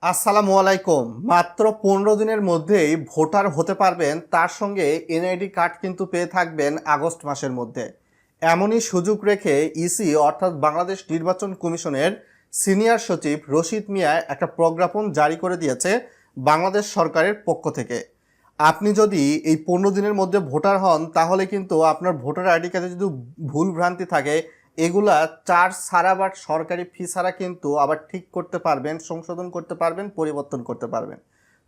আসসালামু আলাইকুম। মাত্র 15 দিনের মধ্যেই ভোটার হতে পারবেন, তার সঙ্গে এনআইডি কার্ড কিন্তু পেয়ে থাকবেন আগস্ট মাসের মধ্যে। এমনই সুযোগ রেখে ইসি অর্থাৎ বাংলাদেশ নির্বাচন কমিশনের সিনিয়র সচিব রশিদ মিয়া একটা প্রজ্ঞাপন জারি করে দিয়েছে বাংলাদেশ সরকারের পক্ষ থেকে। আপনি যদি এই 15 দিনের মধ্যে ভোটার হন, তাহলে কিন্তু আপনার ভোটার আইডি কার্ডে যদি ভুল ভ্রান্তি থাকে, এগুলা চার্জ ছাড়া বা সরকারি ফি ছাড়া কিন্তু আবার ঠিক করতে পারবেন, সংশোধন করতে পারবেন, পরিবর্তন করতে পারবেন।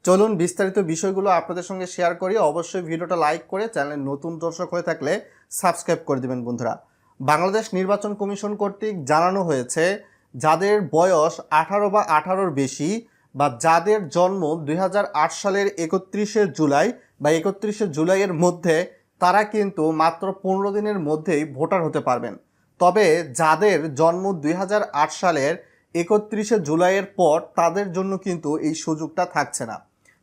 চলুন বিস্তারিত বিষয়গুলো আপনাদের সঙ্গে শেয়ার করি। অবশ্যই ভিডিওটা লাইক করে চ্যানেলে নতুন দর্শক হয়ে থাকলে সাবস্ক্রাইব করে দেবেন বন্ধুরা। বাংলাদেশ নির্বাচন কমিশন কর্তৃক জানানো হয়েছে, যাদের বয়স 18 বা 18-র বেশি বা যাদের জন্ম 2008 সালের 31শে জুলাই বা 31শে জুলাইয়ের মধ্যে, তারা কিন্তু মাত্র 15 দিনের মধ্যেই ভোটার হতে পারবেন। তবে যাদের জন্ম 2008 সালের 31শে জুলাইয়ের পর, তাদের জন্য কিন্তু এই সুযোগটা থাকছে না।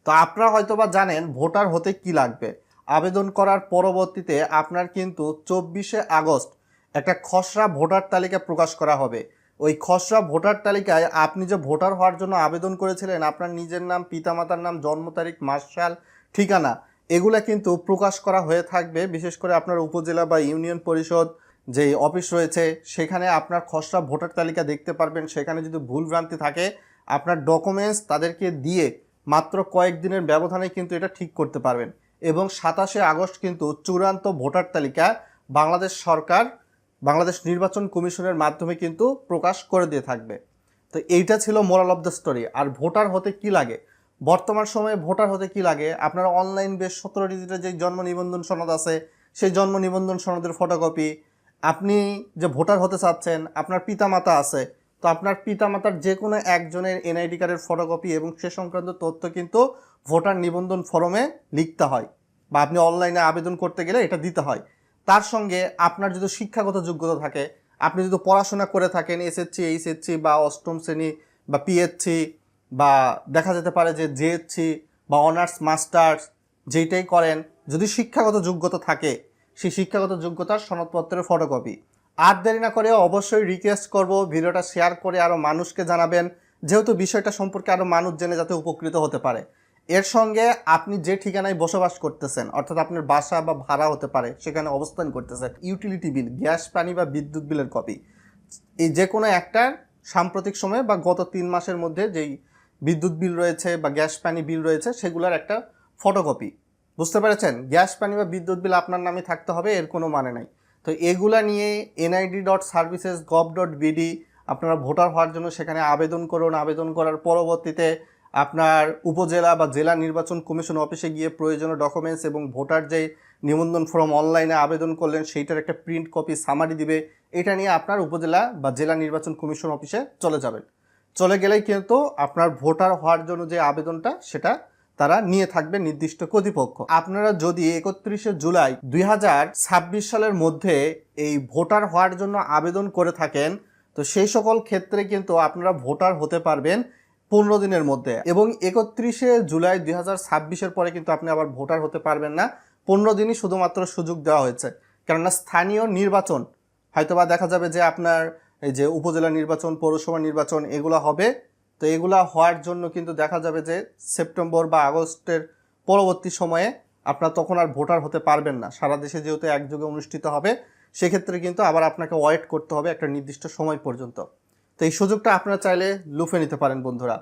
তো আপনারা হয়তোবা জানেন ভোটার হতে কি লাগবে। আবেদন করার পরবর্তীতে আপনার কিন্তু 24শে আগস্ট একটা খসড়া ভোটার তালিকা প্রকাশ করা হবে। ওই খসড়া ভোটার তালিকায় আপনি যে ভোটার হওয়ার জন্য আবেদন করেছিলেন, আপনার নিজের নাম, পিতামাতার নাম, জন্ম তারিখ, মাস, সাল, ঠিকানা, এগুলা কিন্তু প্রকাশ করা হয়ে থাকবে। বিশেষ করে আপনার উপজেলা বা ইউনিয়ন পরিষদ যে অফিস রয়েছে, সেখানে আপনার খসড়া ভোটার তালিকা দেখতে পারবেন। সেখানে যদি ভুল ভ্রান্তি থাকে, আপনার ডকুমেন্টস তাদেরকে দিয়ে মাত্র কয়েকদিনের ব্যবধানে কিন্তু এটা ঠিক করতে পারবেন। এবং 27শে আগস্ট কিন্তু চূড়ান্ত ভোটার তালিকা বাংলাদেশ সরকার বাংলাদেশ নির্বাচন কমিশনের মাধ্যমে কিন্তু প্রকাশ করে দিয়ে থাকবে। তো এইটা ছিল মোরাল অফ দ্য স্টোরি। আর ভোটার হতে কি লাগে, বর্তমান সময়ে ভোটার হতে কি লাগে, আপনারা অনলাইন বেশ 17 ডিজিটের যে জন্ম নিবন্ধন সনদ আছে, সেই জন্ম নিবন্ধন সনদের ফটোকপি, আপনি যে ভোটার হতে চাচ্ছেন, আপনার পিতামাতা আছে, তো আপনার পিতামাতার যে কোনো একজনের এনআইডি কার্ডের ফটোকপি এবং সে সংক্রান্ত তথ্য কিন্তু ভোটার নিবন্ধন ফর্মে লিখতে হয়, বা আপনি অনলাইনে আবেদন করতে গেলে এটা দিতে হয়। তার সঙ্গে আপনার যদি শিক্ষাগত যোগ্যতা থাকে, আপনি যদি পড়াশোনা করে থাকেন এসএসসি, এইচএসসি বা অষ্টম শ্রেণী বা পিএসসি, বা দেখা যেতে পারে যে জেএসসি বা অনার্স মাস্টার্স, যেইটাই করেন, যদি শিক্ষাগত যোগ্যতা থাকে, সেই শিক্ষাগত যোগ্যতার সনদপত্রের ফটোকপি। আর দেরি না করে অবশ্যই রিকোয়েস্ট করব, ভিডিওটা শেয়ার করে আরও মানুষকে জানাবেন, যেহেতু বিষয়টা সম্পর্কে আরও মানুষ জেনে যাতে উপকৃত হতে পারে। এর সঙ্গে আপনি যে ঠিকানায় বসবাস করতেছেন, অর্থাৎ আপনার বাসা বা ভাড়া হতে পারে, সেখানে অবস্থান করতেছেন, ইউটিলিটি বিল, গ্যাস, পানি বা বিদ্যুৎ বিলের কপি, এই যে কোনো একটার সাম্প্রতিক সময়ে বা গত 3 মাসের মধ্যে যেই বিদ্যুৎ বিল রয়েছে বা গ্যাস পানি বিল রয়েছে, সেগুলোর একটা ফটোকপি। বুঝতে পেরেছেন? গ্যাস পানি বা বিদ্যুৎ বিল আপনার নামে থাকতে হবে, এর কোনো মানে নাই। তো এগুলা নিয়ে nid.services.gov.bd আপনারা ভোটার হওয়ার জন্য সেখানে আবেদন করুন। আবেদন করার পরবর্তীতে আপনার উপজেলা বা জেলা নির্বাচন কমিশন অফিসে গিয়ে প্রয়োজনীয় ডকুমেন্টস এবং ভোটার যে নিবন্ধন ফর্ম অনলাইনে আবেদন করলেন, সেইটার একটা প্রিন্ট কপি সামারি দিবে। এটা নিয়ে আপনার উপজেলা বা জেলা নির্বাচন কমিশন অফিসে চলে যাবেন। চলে গেলেই কিন্তু আপনার ভোটার হওয়ার জন্য যে আবেদনটা, সেটা তারা নিয়ে থাকবে নির্দিষ্ট কর্তৃপক্ষ। আপনারা যদি 31শে জুলাই 2026 সালের মধ্যে এই ভোটার হওয়ার জন্য আবেদন করে থাকেন, তো সেই সকল ক্ষেত্রে কিন্তু আপনারা ভোটার হতে পারবেন 15 দিনের মধ্যে। এবং 31শে জুলাই 2026-এর পরে কিন্তু আপনি আবার ভোটার হতে পারবেন না। 15 দিনই শুধুমাত্র সুযোগ দেওয়া হয়েছে। কেননা স্থানীয় নির্বাচন হয়তোবা দেখা যাবে যে আপনার এই যে উপজেলা নির্বাচন, পৌরসভা নির্বাচন, এগুলো হবে। তো এগুলা হওয়ার জন্য কিন্তু দেখা যাবে যে সেপ্টেম্বর বা আগস্টের পরবর্তী সময়ে আপনার তখন আর ভোটার হতে পারবেন না। সারা দেশে যেহেতু একযোগে অনুষ্ঠিত হবে, সেক্ষেত্রে কিন্তু আবার আপনাকে ওয়েট করতে হবে একটা নির্দিষ্ট সময় পর্যন্ত। তো এই সুযোগটা আপনারা চাইলে লুফে নিতে পারেন বন্ধুরা।